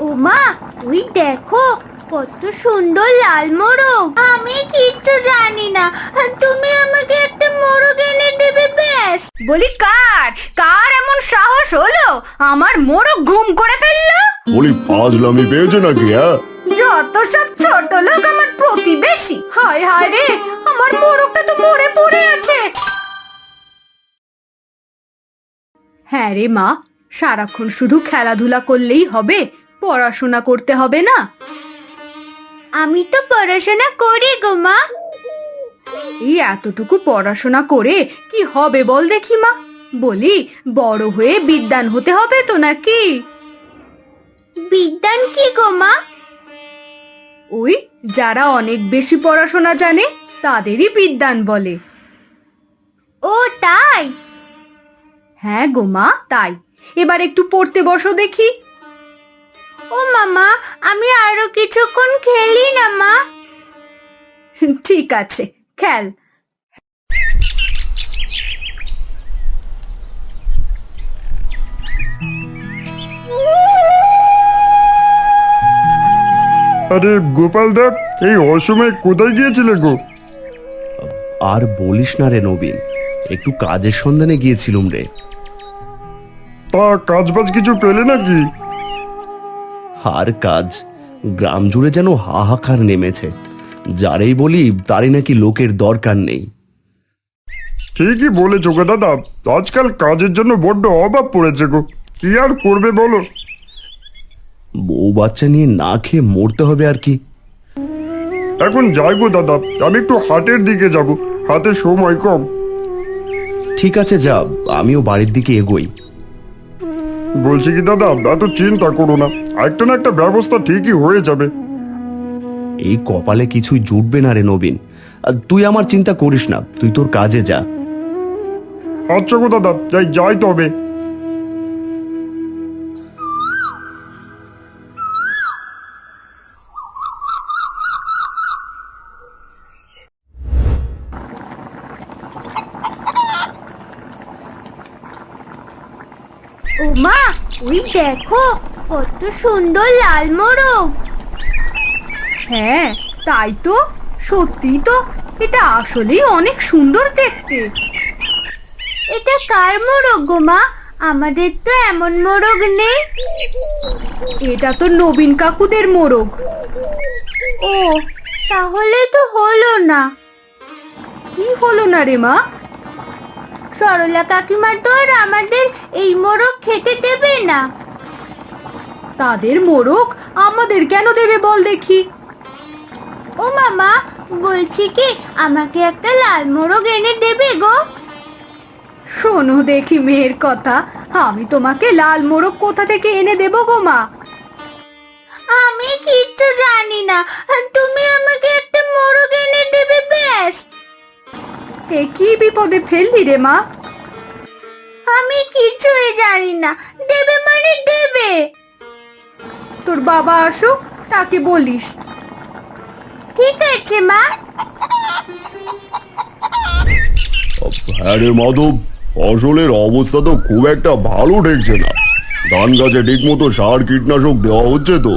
ও মা, ওই দেখো কত সুন্দর লাল মোরগ। আমি কিচ্ছু জানি না, তুমি আমাকে একটা মোরগ এনে দেবে ব্যাস। বলি কার কার এমন সাহস হলো আমার মোরগ ঘুম করে ফেললো? বলি ফাজলামি পেয়েছে নাকি? হ্যাঁ, যত সব ছোট লোক আমার প্রতিবেশী। হায় হায় রে, আমার মোরগটা তো মরে পড়ে আছে। হ্যাঁ রে মা, সারাক্ষণ শুধু খেলাধুলা করলেই হবে? পড়াশোনা করতে হবে না? আমি তো পড়াশোনা করি গো মা। এই এতটুকু পড়াশোনা করে কি হবে বল দেখি মা? বলি বড় হয়ে বিদ্বান হতে হবে তো নাকি? বিদ্বান কি গো মা? ওই যারা অনেক বেশি পড়াশোনা জানে তাদেরই বিদ্বান বলে। ও তাই? হ্যাঁ গো মা, তাই। এবার একটু পড়তে বসো দেখি। ও মামা, আমি আরো কিছুক্ষণ খেলি না মা? ঠিক আছে, খেল। আরে গোপাল দা, এই অসময়ে কোথায় গিয়েছিলে গো? আর বলিস না রে নবীন, একটু কাজের সন্ধানে গিয়েছিলুম রে। তা কাজ বাজ কিছু পেলে নাকি? আর কাজ, গ্রাম জুড়ে যেন হাহাকার নেমেছে। যারেই বলি তারই নাকি লোকের দরকার নেই। ঠিকই বলেছো গো দাদা, আজকাল কাজের জন্য বড্ড অভাব পড়েছে গো। কি আর করবে বলো? বউ বাচ্চা নিয়ে না খেয়ে মরতে হবে আর কি। এখন যাই গো দাদা, আমি একটু হাটের দিকে যাব, হাতে সময় কম। ঠিক আছে যা, আমিও বাড়ির দিকে এগোই। বলছি কি দাদা, এত চিন্তা করো না, একটা না একটা ব্যবস্থা ঠিকই হয়ে যাবে। এই কপালে কিছুই জুটবে না রে নবীন। আর তুই আমার চিন্তা করিস না, তুই তোর কাজে যা। আচ্ছা গো দাদা, যাই তবে। ও মা, ওই দেখো কত সুন্দর লাল মোরগ। হ্যাঁ তাই তো, সত্যি তো, এটা আসলেই অনেক সুন্দর দেখতে। এটা কার মোরগ গো মা? আমাদের তো এমন মোরগ নেই। এটা তো নবীন কাকুদের মোরগ। ও, তাহলে তো হলো না। কি হলো না রে মা? সরলা কাকিমা তো আর আমাদের এই মোরগ খেতে দেবে না। তাদের মোরগ আমাদের কেন দেবে বল দেখি? ও মামা, বলছি কি আমাকে একটা লাল মোরগ এনে দেবে গো? শোনো দেখি মেয়ের কথা, আমি তোমাকে লাল মোরগ কোথা থেকে এনে দেবো গো মা? আমি কিচ্ছু জানি না, তুমি আমাকে একটা মোরগ এনে দেবে ব্যাস। এ কি বিপদে ফেললি রে মা? আমি কিছুই জানি না, দেবে মানে দেবে। তোর বাবা আসুক, তাকে বলিস। ঠিক আছে মা। হ্যাঁ রে মাধব, ফসলের অবস্থা তো খুব একটা ভালো ঠেকছে না। ধান গাছে ঠিক মতো সার কীটনাশক দেওয়া হচ্ছে তো?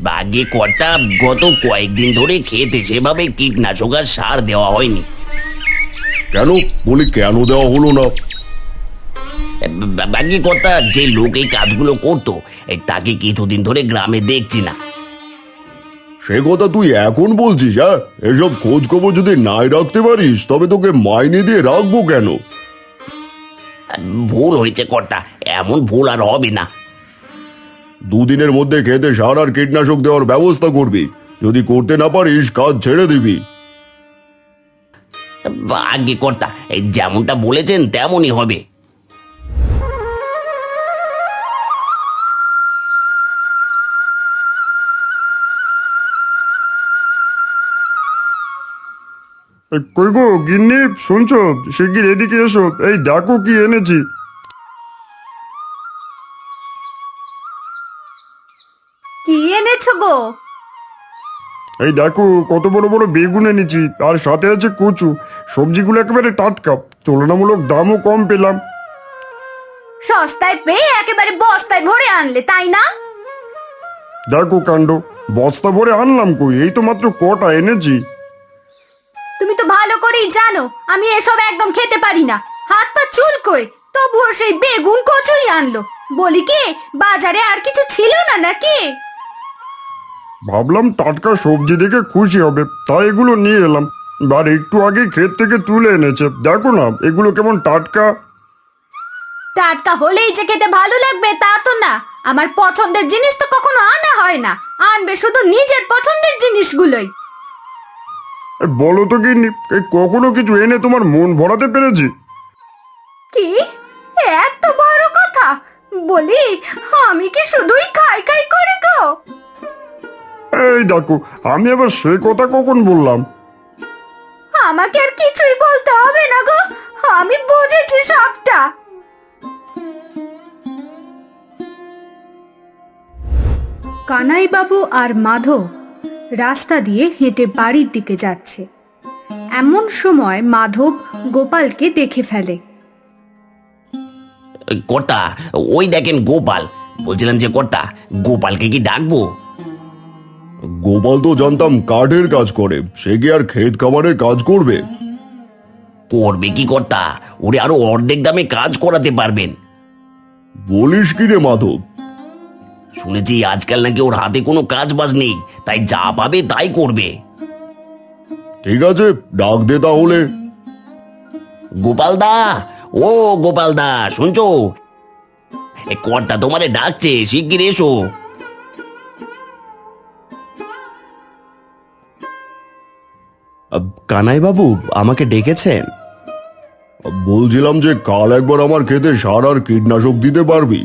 বাগে কর্তা, গত কয়েকদিন ধরে খেতে সেভাবে কীটনাশক আর সার দেওয়া হয়নি। কেন বলি, কেন দেওয়া হলো না? বাগে কর্তা, যে লোক এই কাজগুলো করতো তাকে কিছুদিন ধরে গ্রামে দেখছি না। সে কথা তুই এখন বলছিস? হ্যাঁ, এসব খোঁজ খবর যদি নাই রাখতে পারিস তবে তোকে মাইনে দিয়ে রাখবো কেন? ভুল হয়েছে কর্তা, এমন ভুল আর হবে না। দুদিনের মধ্যে খেতে সার আর কীটনাশক দেওয়ার ব্যবস্থা করবি। যদি করতে না পারিস কাজ ছেড়ে দিবি। আগে কর্তা, যেমনটা বলেছেন তেমনই হবে। কই গো গিন্নি, শুনছো? শিগগির এদিকে এসো, এই দেখো কি এনেছি। কি এনেছো গো? এই দেখো কত বড় বড় বেগুন এনেছি, আর সাথে আছে কচু। সবজিগুলো একেবারে টাটকা, তুলনামূলক দামও কম পেলাম। সস্তায় পেয়ে একেবারে বস্তায় ভরে আনলে তাই না? দেখো কাণ্ড, বস্তা ভরে আনলাম কই, এই তো মাত্র কটা এনেছি। তুমি তো ভালো করেই জানো আমি এসব একদম খেতে পারি না। হাত পা চুলকোয়, তবুও সেই বেগুন কচুই আনলো। বলি কি, বাজারে আর কিছু ছিল না নাকি? ভাবলাম টাটকা সবজি দেখে খুশি হবে, তাই এগুলো নিয়ে এলাম। আর একটু আগে ক্ষেত থেকে তুলে এনেছে, দেখো না এগুলো কেমন টাটকা। টাটকা হলেই যে খেতে ভালো লাগবে তা তো না। আমার পছন্দের জিনিস তো কখনো আনা হয় না, আনবে শুধু নিজের পছন্দের জিনিসগুলোই। বলো তো গিন্নি, এই কখনো কিছু এনে তোমার মন ভরাতে পেরেছি? কি এত বড় কথা! বলি, আমি কি শুধুই খাই খাই করি গো? এই দেখো, আমি আবার সে কথা কখন বললাম? আমাকে আর কিছুই বলতে হবে না গো, আমি বুঝেছি সবটা। কানাইবাবু আর মাধব রাস্তা দিয়ে হেঁটে বাড়ির দিকে যাচ্ছে। এমন সময় মাধব গোপালকে দেখে ফেলে। কর্তা, ওই দেখেন গোপাল। বলছিলাম যে কর্তা, গোপালকে কি ডাকবো? গোপাল তো জানতাম কাঠের কাজ করে, সে কি আর ক্ষেত খামারের কাজ করবে? করবে কি কর্তা, ওরে আরো অর্ধেক দামে কাজ করাতে পারবেন। বলিস কি রে মাধব? শুনেছি আজকাল নাকি ওর হাতে কোনো কাজ বাজ নেই, তাই যা পাবে তাই করবে। ঠিক আছে, ডাক দে তাহলে। গোপাল দা, ও গোপাল দা, শুনছো? এ কর্তা তোমারে ডাকছে, শিগগির এসো। কানাই বাবু আমাকে ডেকেছেন? বলছিলাম যে কাল একবার আমার ক্ষেতে সার আর কীটনাশক দিতে পারবি?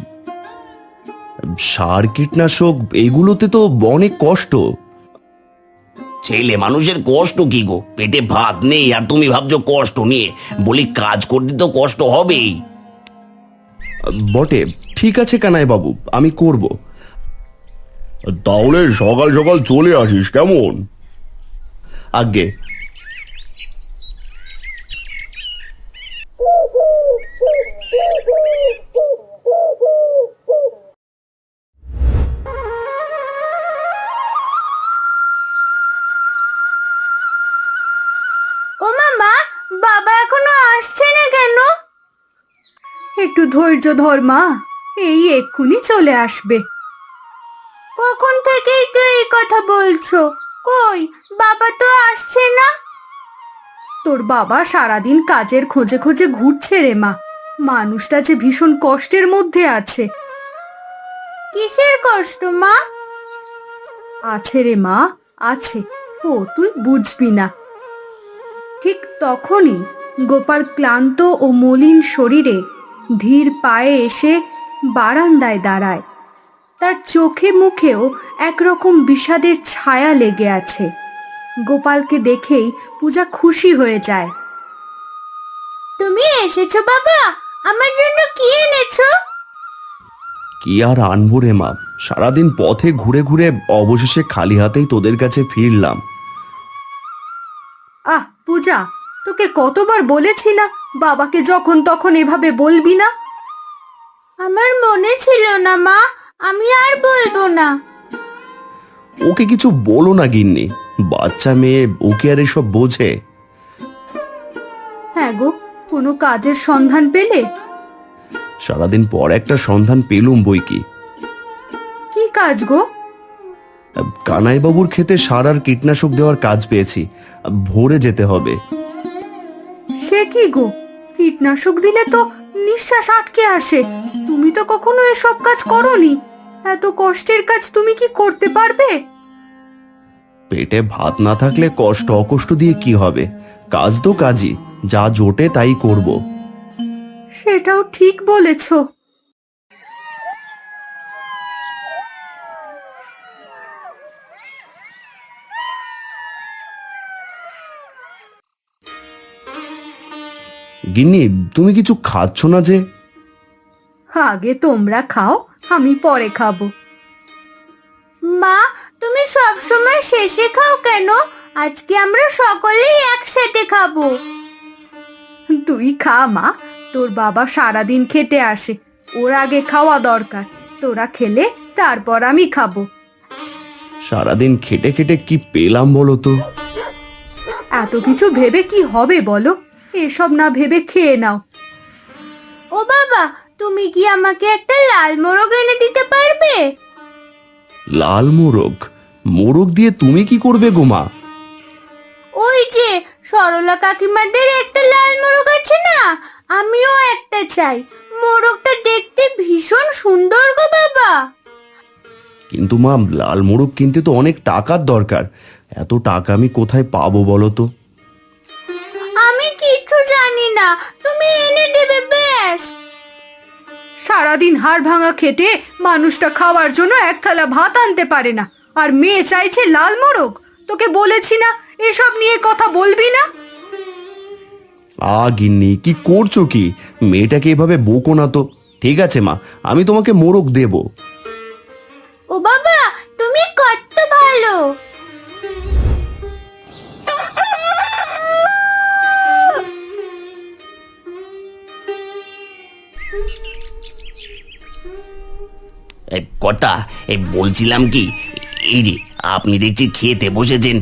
সার কীটনাশক এগুলোতে তো অনেক কষ্ট। ছেলে মানুষের কষ্ট কি গো, পেটে ভাত নেই আর তুমি ভাবছো কষ্ট নিয়ে? বলি কাজ করতে তো কষ্ট হবেই। বটে, ঠিক আছে কানাই বাবু, আমি করব। তাহলে সকাল সকাল চলে আসিস কেমন? আগে ও মামা, বাবা এখনো আসছে না কেন? একটু ধৈর্য ধর মা, এই এক্ষুনি চলে আসবে। কখন থেকেই তো এই কথা বলছো, কই বাবা তো আসছে না? তোর বাবা সারাদিন কাজের খোঁজে খোঁজে ঘুরছে রে মা। মানুষটা যে ভীষণ কষ্টের মধ্যে আছে। কিসের কষ্ট মা? আছে রে মা, আছে। ও তুই বুঝবি না। ঠিক তখনই গোপাল ক্লান্ত ও মলিন শরীরে ধীর পায়ে এসে বারান্দায় দাঁড়ায়। তার চোখে মুখেও একরকম বিষাদের ছায়া লেগে আছে। গোপালকে দেখেই পূজা খুশি হয়ে যায়। তুমি এসেছো বাবা, আমার জন্য কি এনেছো? কি আর আনবো রে মা, সারাদিন পথে ঘুরে ঘুরে অবশেষে খালি হাতেই তোদের কাছে ফিরলাম। আহ পূজা, তোকে কতবার বলেছি না বাবাকে যখন তখন এভাবে বলবি না? আমার মনে ছিল না মা, আমি আর বলবো না। ওকে কিছু বলো না গিন্নি, বাচ্চা মেয়ে, ওকে আর এসব বোঝে? হ্যাঁ গো, কোনো কাজের সন্ধান পেলে? সারাদিন পর একটা সন্ধান পেলুম বই কি। কি কাজ গো? কানাই বাবুর ক্ষেতে সার আর কীটনাশক দেওয়ার কাজ পেয়েছি, ভোরে যেতে হবে। সে কি গো, কীটনাশক দিলে তো নিঃশ্বাস আটকে আসে। তুমি তো কখনো এসব কাজ করনি, এত কষ্টের কাজ তুমি কি করতে পারবে? পেটে ভাত না থাকলে কষ্ট অকষ্ট দিয়ে কি হবে? কাজ তো কাজই, যা জোটে তাই করব। সেটাও ঠিক বলেছ। গিন্নি, তুমি কিছু খাচ্ছ না যে? আগে তোমরা খাও, আমি পরে খাবো। মা, তুমি সব সময় শেষে খাও কেন? আজকে আমরা সকলেই একসাথে খাবো। তুই খা মা, তোর বাবা সারাদিন খেটে আসে, ওর আগে খাওয়া দরকার। তোরা খেলে তারপর আমি খাবো। সারাদিন খেটে খেটে কি পেলাম বলো তো? এত কিছু ভেবে কি হবে বলো? এসব না ভেবে খেয়ে নাও। ও বাবা, তুমি কি আমাকে একটা লাল মোরগ এনে দিতে পারবে? লাল মোরগ? মোরগ দিয়ে তুমি কি করবে গো মা? ওই যে সরলা কাকিমাদের একটা লাল মোরগ আছে না, আমিও একটা চাই। মোরগটা দেখতে ভীষণ সুন্দর গো বাবা। কিন্তু মা, লাল মোরগ কিনতে তো অনেক টাকার দরকার। এত টাকা আমি কোথায় পাবো বলো তো? আমি কিচ্ছু জানি না, তুমি এনে দেবে ব্যাস। সারাদিন হাড় ভাঙা খেটে মানুষটা খাওয়ার জন্য এক থালা ভাত আনতে পারে না, আর মেয়ে চাইছে লাল মোরগ। তোকে বলেছি না এসব নিয়ে কথা বলবি না। গিন্নি, কি করছো কি? মেয়েটাকে এভাবে বকো না তো। ঠিক আছে মা, আমি তোমাকে মোরগ দেব। ও বাবা, তুমি কত ভালো। কর্তা, বলছিলাম কি, এই রে, আপনি দেখছি খেতে বসেছেন,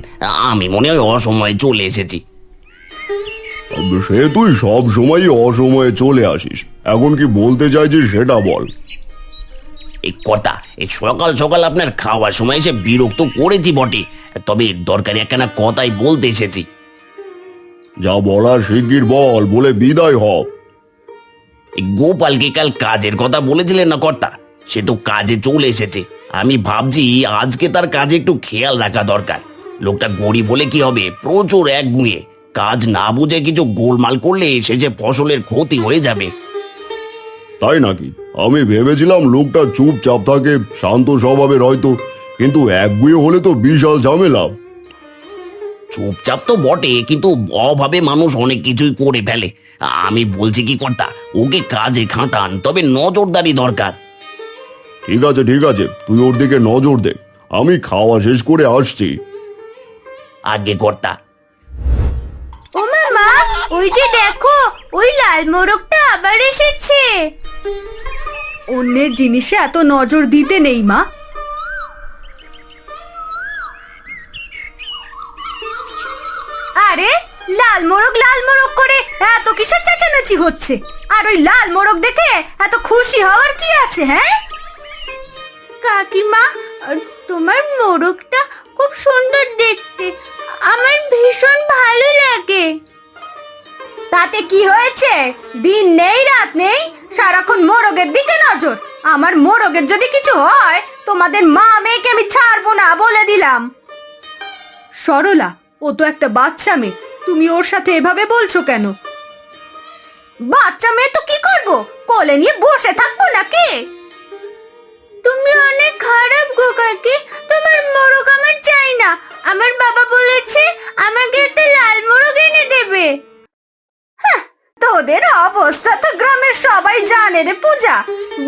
আমি মনে হয় অসময়ে চলে এসেছি। সে তুই সব সময়ই অসময়ে চলে আসিস, এখন কি বলতে চাইছিস সেটা বল। এই কর্তা, এই সকাল সকাল আপনার খাওয়ার সময় এসে বিরক্ত করেছি বটে, তবে দরকারি একখানা কথাই বলতে এসেছি। যা বলার শিগগির বল, বলে বিদায় হ। এই গোপালকে কাল কাজের কথা বলেছিলেন না কর্তা, সে তো কাজে চলে এসেছে। আমি ভাবছি আজকে তার কাজে একটু খেয়াল রাখা দরকার। লোকটা গরিব হলে কি হবে, প্রচুর একগুঁয়ে, কাজ না বুঝে কিছু গোলমাল করলে সে যে ফসলের ক্ষতি হয়ে যাবে। তাই নাকি? আমি ভেবেছিলাম লোকটা চুপচাপ থাকে, শান্ত স্বভাবের হয়তো, কিন্তু একগুঁয়ে হলে তো বিশাল ঝামেলা। চুপচাপ তো বটে, কিন্তু অভাবে মানুষ অনেক কিছুই করে ফেলে। আমি বলছি কি কর্তা, ওকে কাজে খাটান, তবে নজরদারি দরকার। ঠিক আছে ঠিক আছে, তুই ওর দিকে নজর দে, আমি খাওয়া শেষ করে আসছি। আগে কর্তা। ও মামা, ওই যে দেখো, ওই লাল মোরগটা আবার এসেছে। অন্যের জিনিসে এত নজর দিতে নেই মা। আরে লাল মোরগ করে এত কিসের চেঁচামেচি হচ্ছে? আর ওই লাল মোরগ দেখে এত খুশি হওয়ার কি আছে? হ্যাঁ কাকিমা, তোমার মোরগটা খুব সুন্দর দেখতে, আমার ভীষণ ভালো লাগে। তাতে কি হয়েছে? দিন নেই রাত নেই সারাক্ষণ মোরগের দিকে নজর। আমার মোরগের যদি কিছু হয়, তোমাদের মা মেয়েকে আমি ছাড়বো না, বলে দিলাম। সরলা, ও তো একটা বাচ্চা মেয়ে, তুমি ওর সাথে এভাবে বলছো কেন? বাচ্চা মেয়ে তো কি করব, কোলে নিয়ে বসে থাকবো নাকি? তুমি অনেক খারাপ গো কাকি, তোমার মোরগ আমার চাই না। আমার বাবা বলেছে আমাকে একটা লাল মোরগ এনে দেবে। তোদের অবস্থা তো গ্রামের সবাই জানে রে পূজা।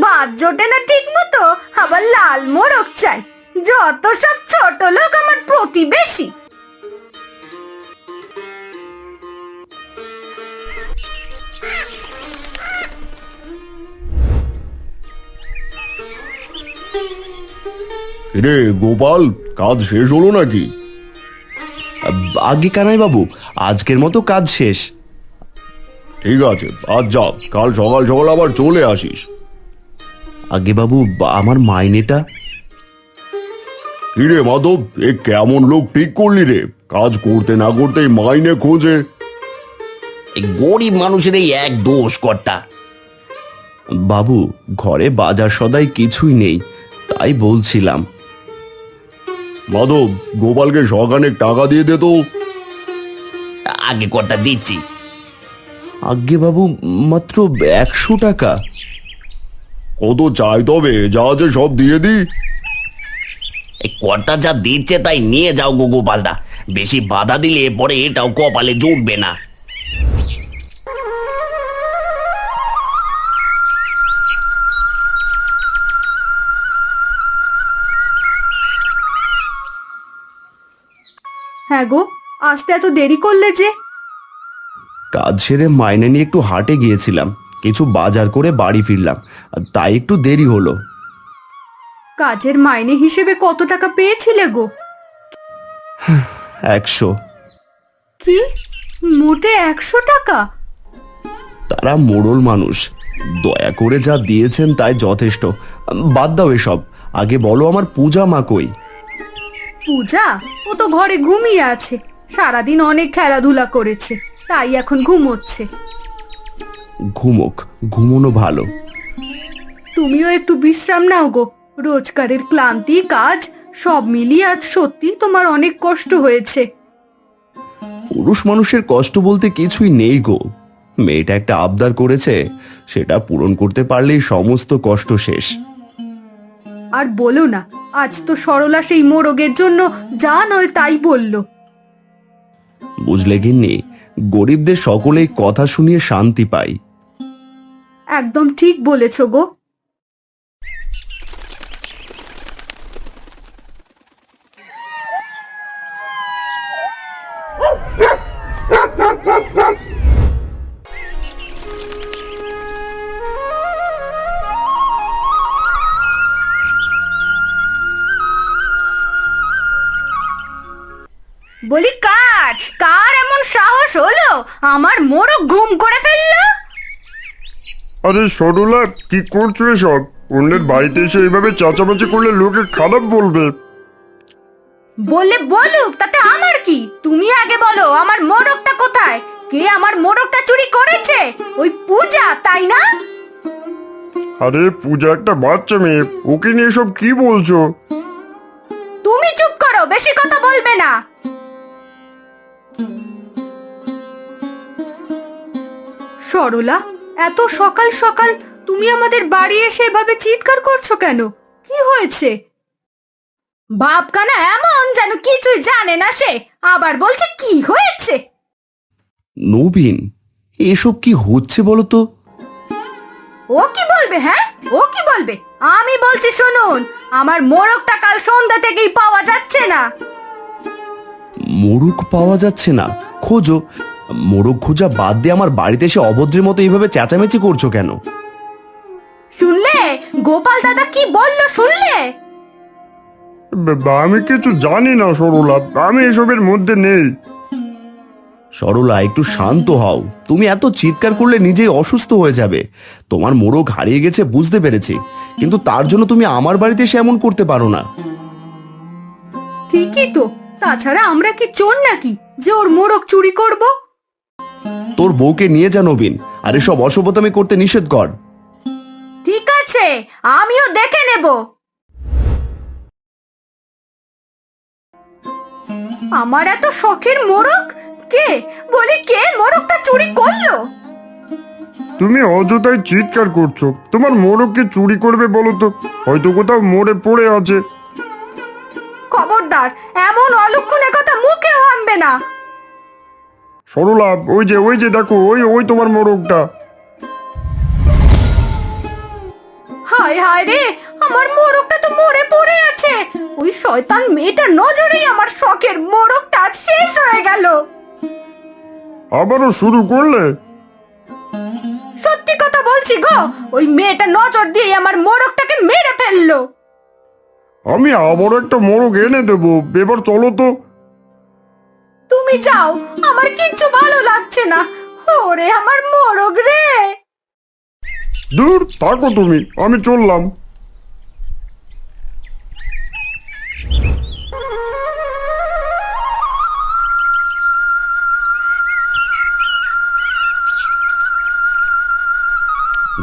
বাদ জোটে না ঠিক মতো, আবার লাল মোরগ চাই। যত সব ছোট লোক আমার প্রতিবেশী। রে গোপাল, কাজ শেষ হলো নাকি? আগে কানাই বাবু, আজকের মতো কাজ শেষ। ঠিক আছে, আজ যা, কাল সকাল সকাল আবার চলে আসিস। আগে বাবু, আমার মাইনেটা? কিরে মাধব, এ কেমন লোক ঠিক করলি রে? কাজ করতে না করতেই মাইনে খোঁজে। এই গরিব মানুষের এই এক দোষ কর্তা। বাবু, ঘরে বাজার সদাই কিছুই নেই, তাই বলছিলাম। মাধব, গোপালকে সখানেক টাকা দিয়ে দে তো। আগে কর্তা দিচ্ছি। আগে বাবু, মাত্র 100 টাকা? কত চাই তবে, যা আছে সব দিয়ে দি। এই কর্তা যা দিচ্ছে তাই নিয়ে যাও গো গোপালদা, বেশি বাধা দিলে পরে এটাও কপালে জুটবে না। হ্যাঁ গো, আসতে এত দেরি করলে যে? কাজ সেরে মাইনে নিয়ে একটু হাটে গিয়েছিলাম, কিছু বাজার করে বাড়ি ফিরলাম, তাই একটু দেরি হলো। কাজের মাইনে হিসেবে কত টাকা পেয়েছিলে গো? 100। কি, মোটে 100 টাকা? তারা মোড়ল মানুষ, দয়া করে যা দিয়েছেন তাই যথেষ্ট। বাদ দাও এসব, আগে বলো আমার পূজা মা কই? পূজা? ও তো ঘরে ঘুমিয়ে আছে, সারাদিন অনেক খেলাধুলা করেছে, তাই এখন ঘুমোচ্ছে। ঘুমোক, ঘুমোনো ভালো। তুমিও একটু বিশ্রাম নাও গো, রোজকারের ক্লান্তি, কাজ সব মিলিয়ে আজ সত্যি তোমার অনেক কষ্ট হয়েছে। পুরুষ মানুষের কষ্ট বলতে কিছুই নেই গো। মেয়েটা একটা আবদার করেছে, সেটা পূরণ করতে পারলেই সমস্ত কষ্ট শেষ। আর বলো না, আজ তো সরলা সেই মোরগের জন্য যা নয় তাই বলল। বুঝলে গিন্নি, গরিবদের সকলেই কথা শুনিয়ে শান্তি পায়। একদম ঠিক বলেছ গো। বলি কার কার এমন সাহস হলো আমার মোরগ ঘুম করে ফেললো? আরে সরলা, কি করছো এসব? অন্যের বাড়িতে এসে এইভাবে চেঁচামেচি করলে লোকে খারাপ বলবে। বললে বলুক, তাতে আমার কি? তুমি আগে বলো আমার মোরগটা কোথায়? কে আমার মোরগটা চুরি করেছে? ওই পূজা, তাই না? আরে পূজা একটা বাচ্চা মেয়ে, ওকে নিয়ে সব কি বলছো? তুমি চুপ করো, বেশি কথা বলবে না। সরলা, এত সকাল সকাল তুমি আমাদের বাড়ি এসে এভাবে চিৎকার করছো কেন? কি হয়েছে? বাপকানা এমন যেন কিছুই জানে না সে, আবার বলছে কি হয়েছে। নবীন, এসব কি হচ্ছে বলো তো? ও কি বলবে? হ্যাঁ, ও কি বলবে? আমি বলছি শুনুন, আমার মোরগটা কাল সন্ধ্যা থেকেই পাওয়া যাচ্ছে না। মোরগ পাওয়া যাচ্ছে না? খোঁজো। মোরগ খোঁজা বাদ দিয়ে আমার বাড়িতে এসে অভদ্রের মতো এইভাবে চেঁচামেচি করছো কেন? শুনলে গোপাল দাদা কি বললো? শুনলে? আমি কিছু জানি না সরলা, আমি এসবের মধ্যে নেই। সরলা, একটু শান্ত হও। তুমি এত চিৎকার করলে নিজেই অসুস্থ হয়ে যাবে। তোমার মোরগ হারিয়ে গেছে বুঝতে পেরেছি, কিন্তু তার জন্য তুমি আমার বাড়িতে এসে এমন করতে পারো না। ঠিকই তো, তাছাড়া আমরা কি চোর নাকি যে ওর মোরগ চুরি করব? তোর বউকে নিয়ে যা নবীন, আর এসব অসভ্যতামি করতে নিষেধ কর। ঠিক আছে, আমিও দেখে নেব। আমার এত শখের মোরগ, কে বলি কে মোরগটা চুরি করলো? তুমি অযথাই চিৎকার করছো। তোমার মোরগকে চুরি করবে বলো তো? হয়তো কোথাও মরে পড়ে আছে। খবরদার, এমন অলক্ষণে কথা মুখেও আনবে না। সরলা, ওই যে দেখো, ওই ওই তোমার মোরগটা। হায় হায় রে, আমার মোরগটা তো মরে পড়ে আছে। ওই শয়তান মেয়েটার নজরেই আমার শখের মোরগটা আজ শেষ হয়ে গেল। আবারও শুরু করলে? সত্যি কথা বলছি গো, ওই মেয়েটা নজর দিয়ে আমার মোরগটাকে মেরে ফেললো। আমি আবার একটা মোরগ এনে দেবো, এবার চলো তো। তুমি যাও, আমার কিচ্ছু ভালো লাগছে না। ওরে আমার মোরগ রে। দূর থাকো তুমি, আমি চললাম।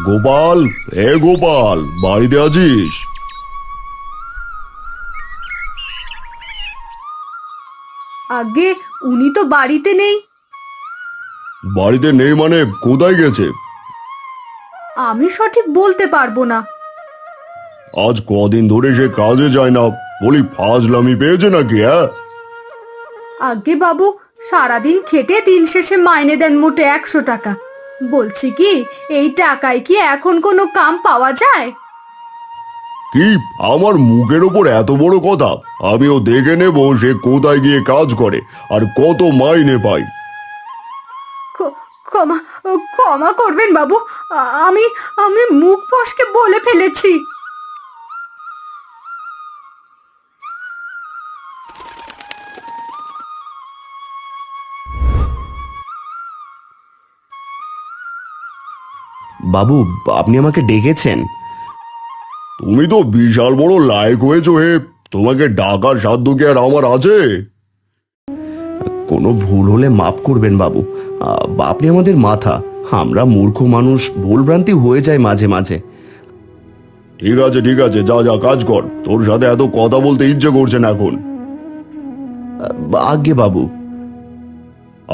গোপাল, গোপাল, বাড়িতে আছিস? আগে উনি তো বাড়িতে নেই। বাড়িতে নেই মানে কোথায় গেছে? আমি সঠিক বলতে পারবো না। আজ কদিন ধরে সে কাজে যায় না, বলি ফাজলামি পেয়েছে নাকি? হ্যাঁ, আগে বাবু সারাদিন খেটে দিন শেষে মাইনে দেন মোটে 100 টাকা। বলছি কি, এই টাকায় কি এখন কোনো কাম পাওয়া যায়? কি আমার মুখের ওপর এত বড় কথা? আমিও দেখে নেব সে কোথায় গিয়ে কাজ করে আর কত মাইনে পায়। ক্ষমা ক্ষমা করবেন বাবু, আমি আমি মুখ ফসকে বলে ফেলেছি। বাবু, আপনি আমাকে ডেকেছেন? তুমি তো বিশাল বড় লায়ক হয়েছো হে, তোমাকে ডাকার সাধ্য কি আর আমার আছে? কোনো ভুল হলে মাফ করবেন বাবু। আপনি আমাদের মাথা, আমরা মূর্খ মানুষ, ভুলভ্রান্তি হয়ে যায় মাঝে মাঝে। ঠিক আছে ঠিক আছে, যা যা কাজ কর, তোর সাথে এত কথা বলতে ইচ্ছে করছে না এখন। আজ্ঞে বাবু।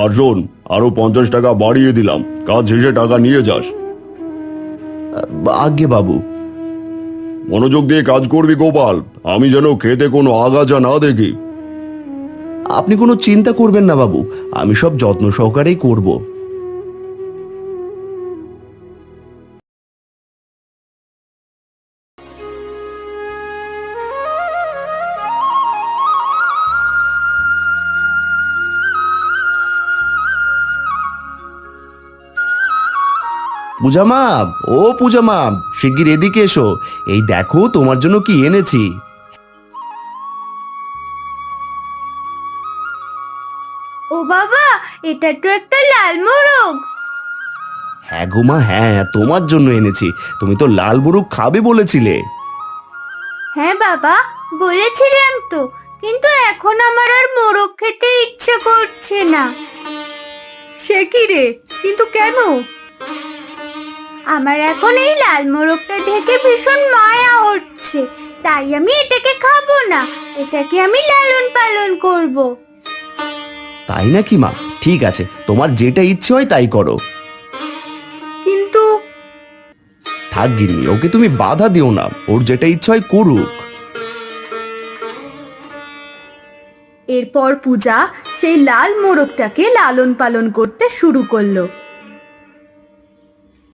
আর শোন, আরো 50 টাকা বাড়িয়ে দিলাম, কাজ শেষে টাকা নিয়ে যাস। আজ্ঞে বাবু। মনোযোগ দিয়ে কাজ করবি গোপাল, আমি যেন খেতে কোনো আগাছা না দেখি। আপনি কোনো চিন্তা করবেন না বাবু, আমি সব যত্ন সহকারেই করব। পূজা মা, ও পূজা মা, শিগগির এদিকে এসো। এই দেখো তোমার জন্য কি এনেছি। ও বাবা, এটা তো একটা লাল মোরগ। হ্যাঁ গো মা, হ্যাঁ তোমার জন্য এনেছি। তুমি তো লাল মোরগ খাবে বলেছিলে। হ্যাঁ বাবা, বলেছিলাম তো, কিন্তু এখন আমার আর মোরগ খেতে ইচ্ছে করছে না। সে কি রে, কিন্তু কেন? আমার এখন এই লাল মোরগটা দেখে ভীষণ মায়া হচ্ছে, তাই আমি এটাকে খাবো না, এটাকে আমি লালন পালন করব। তাই নাকি মা? ঠিক আছে, তোমার যেটা ইচ্ছে হয় তাই করো। কিন্তু থাক গিন্নি, ওকে তুমি বাধা দিও না, ওর যেটা ইচ্ছে হয় করুক। এরপর পূজা সেই লাল মোরগটাকে লালন পালন করতে শুরু করলো।